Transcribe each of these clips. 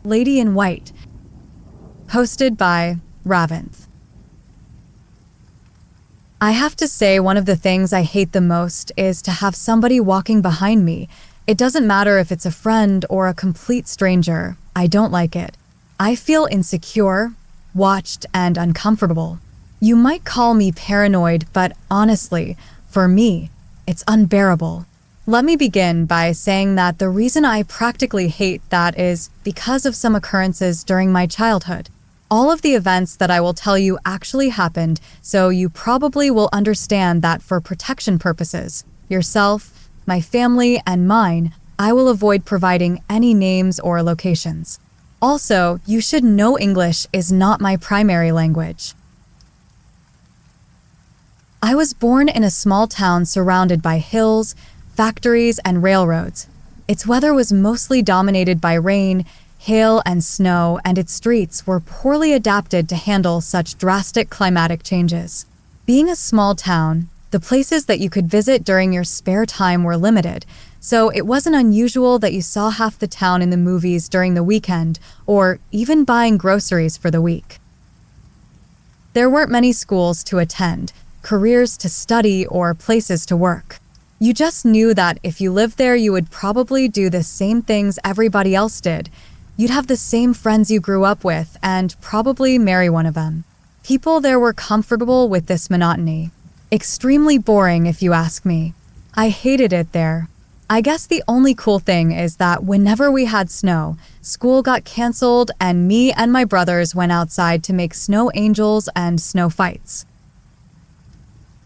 Lady in White. Hosted by Ravinth. I have to say, one of the things I hate the most is to have somebody walking behind me. It doesn't matter if it's a friend or a complete stranger. I don't like it. I feel insecure, watched, and uncomfortable. You might call me paranoid, but honestly, for me, it's unbearable. Let me begin by saying that the reason I practically hate that is because of some occurrences during my childhood. All of the events that I will tell you actually happened, so you probably will understand that for protection purposes, yourself, my family, and mine, I will avoid providing any names or locations. Also, you should know English is not my primary language. I was born in a small town surrounded by hills, factories, and railroads. Its weather was mostly dominated by rain, hail, and snow, and its streets were poorly adapted to handle such drastic climatic changes. Being a small town, the places that you could visit during your spare time were limited, so it wasn't unusual that you saw half the town in the movies during the weekend, or even buying groceries for the week. There weren't many schools to attend, careers to study, or places to work. You just knew that if you lived there, you would probably do the same things everybody else did. You'd have the same friends you grew up with and probably marry one of them. People there were comfortable with this monotony. Extremely boring, if you ask me. I hated it there. I guess the only cool thing is that whenever we had snow, school got canceled and me and my brothers went outside to make snow angels and snow fights.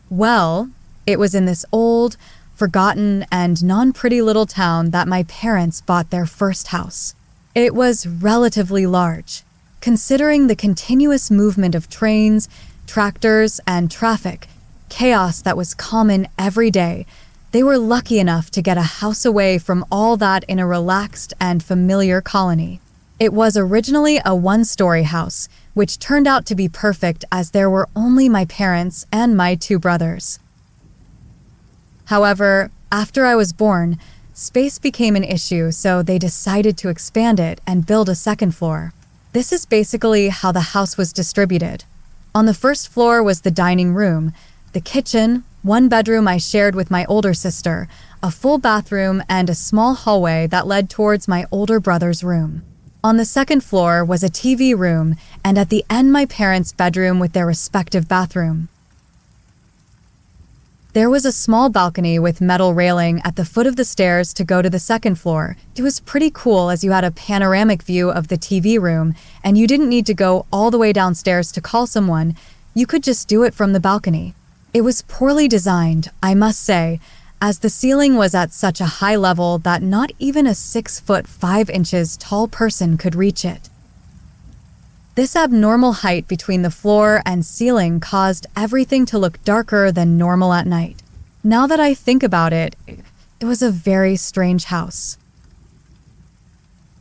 Well, it was in this old, forgotten, and non-pretty little town that my parents bought their first house. It was relatively large. Considering the continuous movement of trains, tractors, and traffic, chaos that was common every day, they were lucky enough to get a house away from all that in a relaxed and familiar colony. It was originally a one-story house, which turned out to be perfect as there were only my parents and my two brothers. However, after I was born, space became an issue, so they decided to expand it and build a second floor. This is basically how the house was distributed. On the first floor was the dining room, the kitchen, one bedroom I shared with my older sister, a full bathroom, and a small hallway that led towards my older brother's room. On the second floor was a TV room, and at the end my parents' bedroom with their respective bathroom. There was a small balcony with metal railing at the foot of the stairs to go to the second floor. It was pretty cool as you had a panoramic view of the TV room, and you didn't need to go all the way downstairs to call someone. You could just do it from the balcony. It was poorly designed, I must say, as the ceiling was at such a high level that not even a 6'5" tall person could reach it. This abnormal height between the floor and ceiling caused everything to look darker than normal at night. Now that I think about it, it was a very strange house.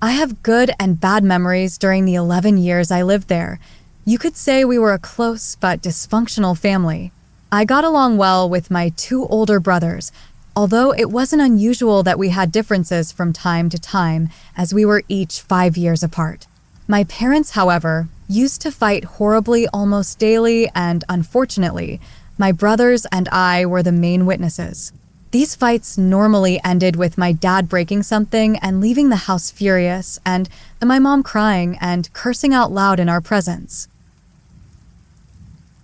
I have good and bad memories during the 11 years I lived there. You could say we were a close but dysfunctional family. I got along well with my two older brothers, although it wasn't unusual that we had differences from time to time as we were each 5 years apart. My parents, however, used to fight horribly almost daily, and unfortunately, my brothers and I were the main witnesses. These fights normally ended with my dad breaking something and leaving the house furious, and my mom crying and cursing out loud in our presence.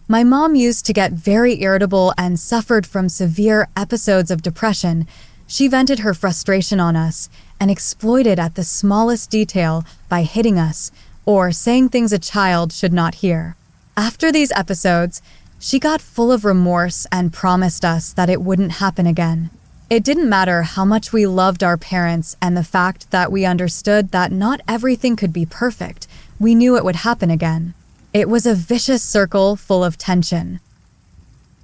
My mom used to get very irritable and suffered from severe episodes of depression. She vented her frustration on us and exploited at the smallest detail by hitting us or saying things a child should not hear. After these episodes, she got full of remorse and promised us that it wouldn't happen again. It didn't matter how much we loved our parents and the fact that we understood that not everything could be perfect, we knew it would happen again. It was a vicious circle full of tension.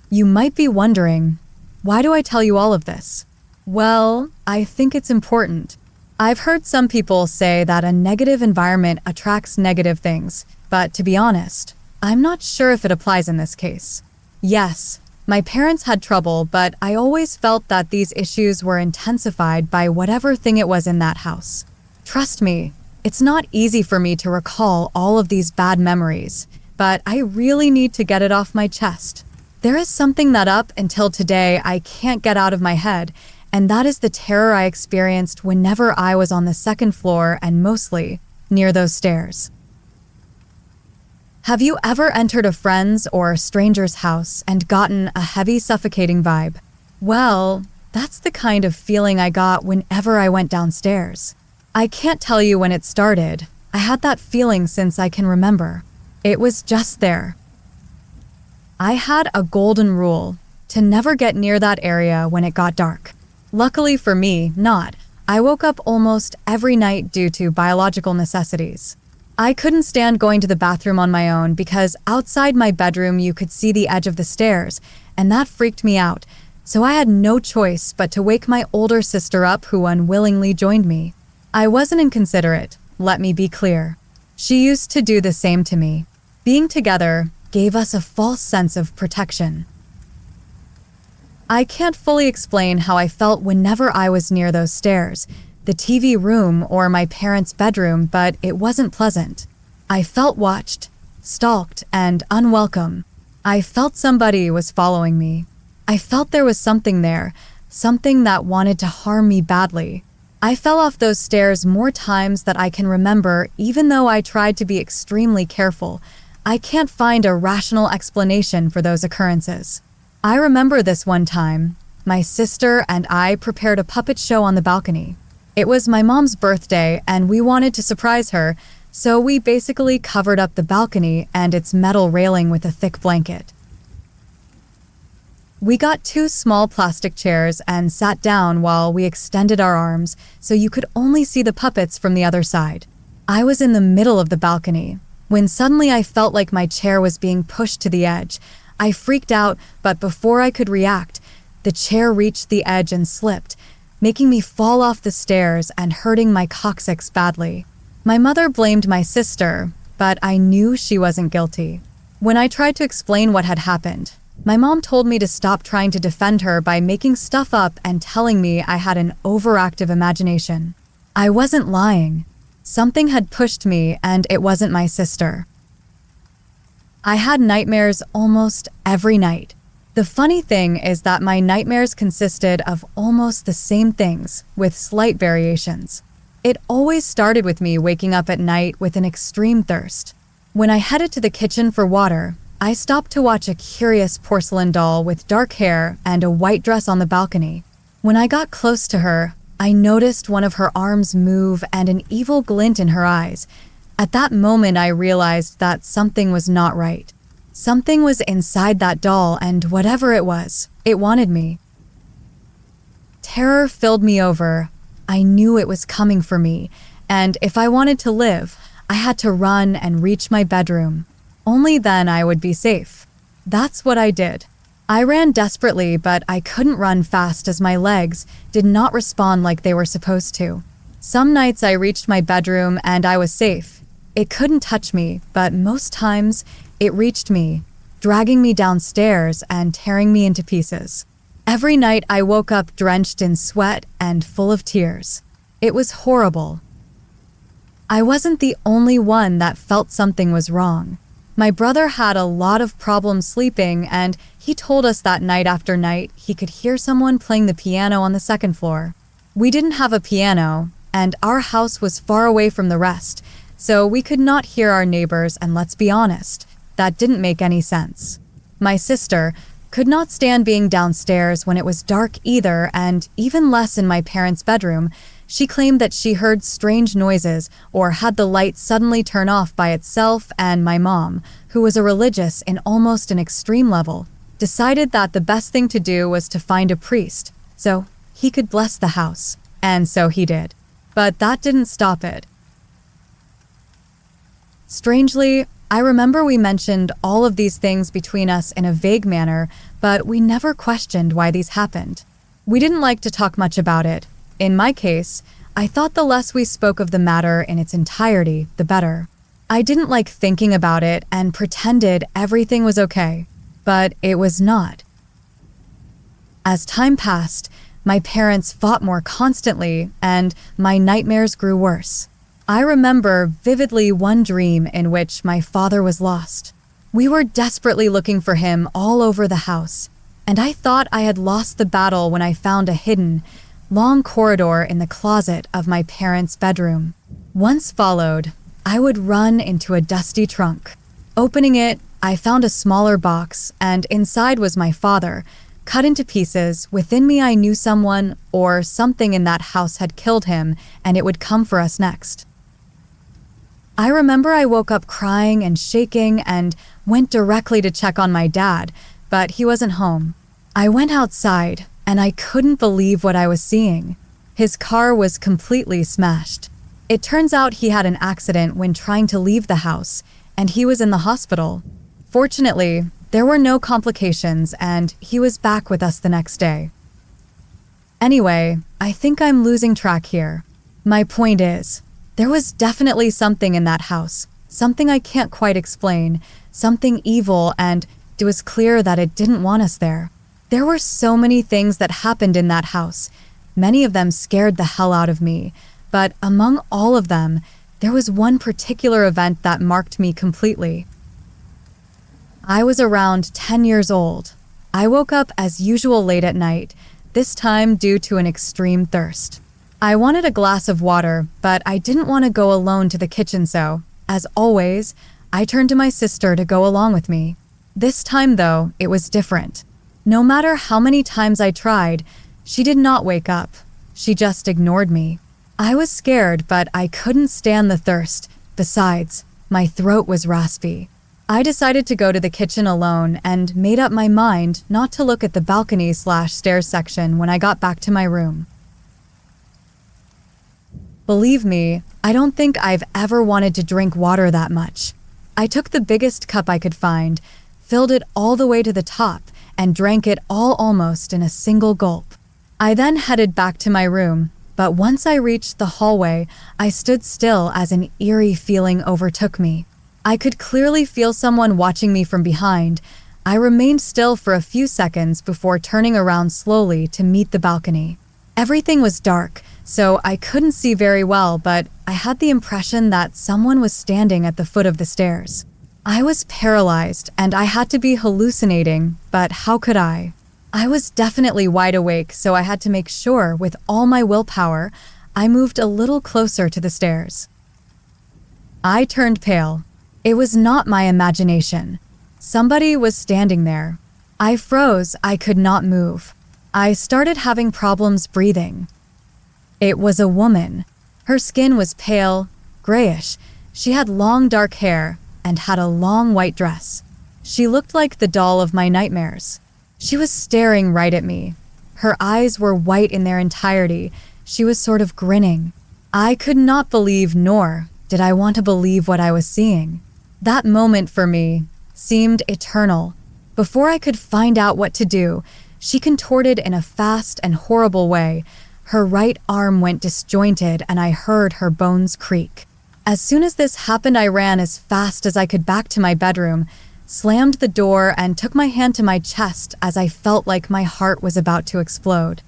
You might be wondering, why do I tell you all of this? Well, I think it's important. I've heard some people say that a negative environment attracts negative things, but to be honest, I'm not sure if it applies in this case. Yes, my parents had trouble, but I always felt that these issues were intensified by whatever thing it was in that house. Trust me, It's not easy for me to recall all of these bad memories, but I really need to get it off my chest. There is something that up until today I can't get out of my head, and that is the terror I experienced whenever I was on the second floor and mostly near those stairs. Have you ever entered a friend's or a stranger's house and gotten a heavy, suffocating vibe? Well, that's the kind of feeling I got whenever I went downstairs. I can't tell you when it started. I had that feeling since I can remember. It was just there. I had a golden rule to never get near that area when it got dark. Luckily for me, not. I woke up almost every night due to biological necessities. I couldn't stand going to the bathroom on my own because outside my bedroom you could see the edge of the stairs, and that freaked me out, so I had no choice but to wake my older sister up, who unwillingly joined me. I wasn't inconsiderate, let me be clear. She used to do the same to me. Being together gave us a false sense of protection. I can't fully explain how I felt whenever I was near those stairs, the TV room or my parents' bedroom, but it wasn't pleasant. I felt watched, stalked, and unwelcome. I felt somebody was following me. I felt there was something there, something that wanted to harm me badly. I fell off those stairs more times than I can remember, even though I tried to be extremely careful. I can't find a rational explanation for those occurrences. I remember this one time. My sister and I prepared a puppet show on the balcony. It was my mom's birthday, and we wanted to surprise her, so we basically covered up the balcony and its metal railing with a thick blanket. We got 2 small plastic chairs and sat down while we extended our arms so you could only see the puppets from the other side. I was in the middle of the balcony when suddenly I felt like my chair was being pushed to the edge. I freaked out, but before I could react, the chair reached the edge and slipped, making me fall off the stairs and hurting my coccyx badly. My mother blamed my sister, but I knew she wasn't guilty. When I tried to explain what had happened, my mom told me to stop trying to defend her by making stuff up and telling me I had an overactive imagination. I wasn't lying. Something had pushed me, and it wasn't my sister. I had nightmares almost every night. The funny thing is that my nightmares consisted of almost the same things, with slight variations. It always started with me waking up at night with an extreme thirst. When I headed to the kitchen for water, I stopped to watch a curious porcelain doll with dark hair and a white dress on the balcony. When I got close to her, I noticed one of her arms move and an evil glint in her eyes. At that moment, I realized that something was not right. Something was inside that doll, and whatever it was, it wanted me. Terror filled me over. I knew it was coming for me, and if I wanted to live, I had to run and reach my bedroom. Only then I would be safe. That's what I did. I ran desperately, but I couldn't run fast as my legs did not respond like they were supposed to. Some nights I reached my bedroom and I was safe. It couldn't touch me, but most times it reached me, dragging me downstairs and tearing me into pieces. Every night I woke up drenched in sweat and full of tears. It was horrible. I wasn't the only one that felt something was wrong. My brother had a lot of problems sleeping, and he told us that night after night he could hear someone playing the piano on the second floor. We didn't have a piano, and our house was far away from the rest, so we could not hear our neighbors, and let's be honest, that didn't make any sense. My sister could not stand being downstairs when it was dark either, and even less in my parents' bedroom. She claimed that she heard strange noises or had the light suddenly turn off by itself, and my mom, who was a religious in almost an extreme level, decided that the best thing to do was to find a priest so he could bless the house, and so he did. But that didn't stop it. Strangely, I remember we mentioned all of these things between us in a vague manner, but we never questioned why these happened. We didn't like to talk much about it. In my case, I thought the less we spoke of the matter in its entirety, the better. I didn't like thinking about it and pretended everything was okay, but it was not. As time passed, my parents fought more constantly, and my nightmares grew worse. I remember vividly one dream in which my father was lost. We were desperately looking for him all over the house, and I thought I had lost the battle when I found a hidden, long corridor in the closet of my parents' bedroom. Once followed, I would run into a dusty trunk. Opening it, I found a smaller box, and inside was my father, cut into pieces. Within me, I knew someone or something in that house had killed him, and it would come for us next. I remember I woke up crying and shaking and went directly to check on my dad, but he wasn't home. I went outside, and I couldn't believe what I was seeing. His car was completely smashed. It turns out he had an accident when trying to leave the house, and he was in the hospital. Fortunately, there were no complications, and he was back with us the next day. Anyway, I think I'm losing track here. My point is, there was definitely something in that house, something I can't quite explain, something evil, and it was clear that it didn't want us there. There were so many things that happened in that house. Many of them scared the hell out of me, but among all of them, there was one particular event that marked me completely. I was around 10 years old. I woke up as usual late at night, this time due to an extreme thirst. I wanted a glass of water, but I didn't want to go alone to the kitchen, so, as always, I turned to my sister to go along with me. This time, though, it was different. No matter how many times I tried, she did not wake up. She just ignored me. I was scared, but I couldn't stand the thirst. Besides, my throat was raspy. I decided to go to the kitchen alone and made up my mind not to look at the balcony/stairs section when I got back to my room. Believe me, I don't think I've ever wanted to drink water that much. I took the biggest cup I could find, filled it all the way to the top, and drank it all almost in a single gulp. I then headed back to my room, but once I reached the hallway, I stood still as an eerie feeling overtook me. I could clearly feel someone watching me from behind. I remained still for a few seconds before turning around slowly to meet the balcony. Everything was dark, so I couldn't see very well, but I had the impression that someone was standing at the foot of the stairs. I was paralyzed, and I had to be hallucinating, but how could I? I was definitely wide awake, so I had to make sure, with all my willpower, I moved a little closer to the stairs. I turned pale. It was not my imagination. Somebody was standing there. I froze. I could not move. I started having problems breathing. It was a woman. Her skin was pale, grayish. She had long dark hair and had a long white dress. She looked like the doll of my nightmares. She was staring right at me. Her eyes were white in their entirety. She was sort of grinning. I could not believe, nor did I want to believe what I was seeing. That moment for me seemed eternal. Before I could find out what to do, she contorted in a fast and horrible way. Her right arm went disjointed, and I heard her bones creak. As soon as this happened, I ran as fast as I could back to my bedroom, slammed the door, and took my hand to my chest as I felt like my heart was about to explode.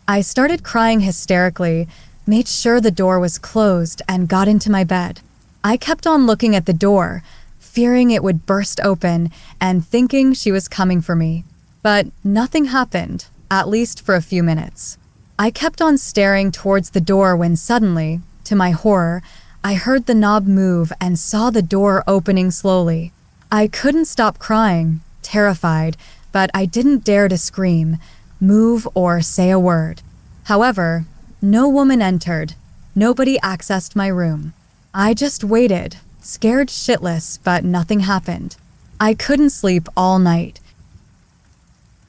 I started crying hysterically, made sure the door was closed, and got into my bed. I kept on looking at the door, fearing it would burst open and thinking she was coming for me. But nothing happened, at least for a few minutes. I kept on staring towards the door when suddenly, to my horror, I heard the knob move and saw the door opening slowly. I couldn't stop crying, terrified, but I didn't dare to scream, move, or say a word. However, no woman entered. Nobody accessed my room. I just waited, scared shitless, but nothing happened. I couldn't sleep all night.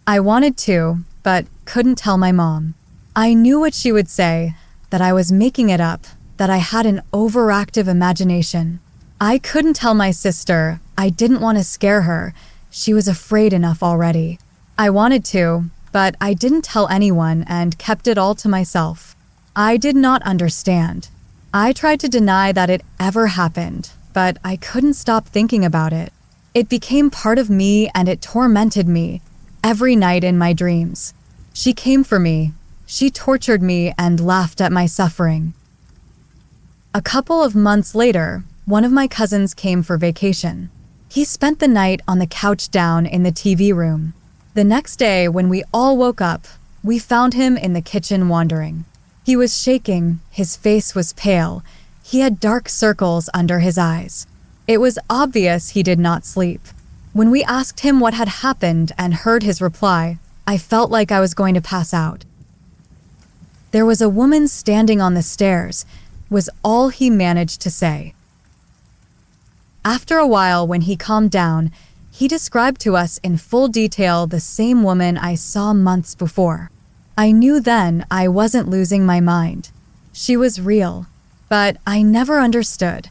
I wanted to, but couldn't tell my mom. I knew what she would say, that I was making it up, that I had an overactive imagination. I couldn't tell my sister. I didn't want to scare her. She was afraid enough already. I wanted to, but I didn't tell anyone and kept it all to myself. I did not understand. I tried to deny that it ever happened, but I couldn't stop thinking about it. It became part of me, and it tormented me every night in my dreams. She came for me. She tortured me and laughed at my suffering. A couple of months later, one of my cousins came for vacation. He spent the night on the couch down in the TV room. The next day, when we all woke up, we found him in the kitchen wandering. He was shaking, his face was pale, he had dark circles under his eyes. It was obvious he did not sleep. When we asked him what had happened and heard his reply, I felt like I was going to pass out. "There was a woman standing on the stairs," was all he managed to say. After a while, when he calmed down, he described to us in full detail the same woman I saw months before. I knew then I wasn't losing my mind. She was real, but I never understood.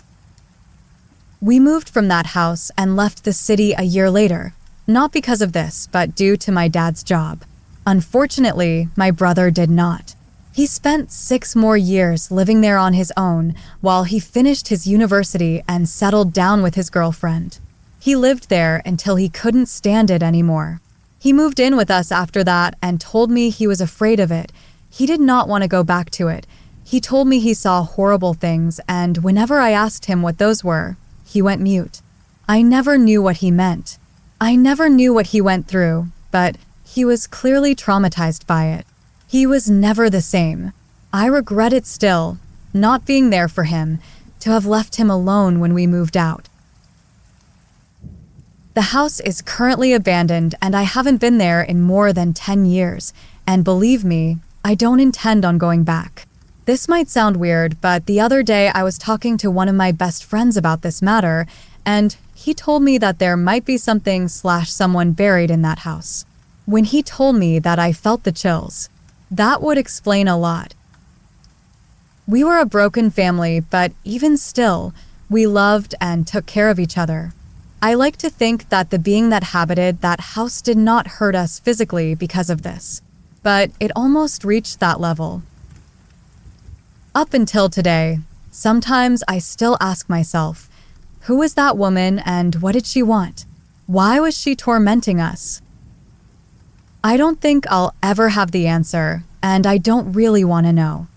We moved from that house and left the city a year later, not because of this, but due to my dad's job. Unfortunately, my brother did not. He spent 6 more years living there on his own while he finished his university and settled down with his girlfriend. He lived there until he couldn't stand it anymore. He moved in with us after that and told me he was afraid of it. He did not want to go back to it. He told me he saw horrible things, and whenever I asked him what those were, he went mute. I never knew what he meant. I never knew what he went through, but he was clearly traumatized by it. He was never the same. I regret it still, not being there for him, to have left him alone when we moved out. The house is currently abandoned and I haven't been there in more than 10 years, and believe me, I don't intend on going back. This might sound weird, but the other day I was talking to one of my best friends about this matter, and he told me that there might be something/someone buried in that house. When he told me that, I felt the chills. That would explain a lot. We were a broken family, but even still, we loved and took care of each other. I like to think that the being that habited that house did not hurt us physically because of this, but it almost reached that level. Up until today, sometimes I still ask myself, who was that woman and what did she want? Why was she tormenting us? I don't think I'll ever have the answer, and I don't really want to know.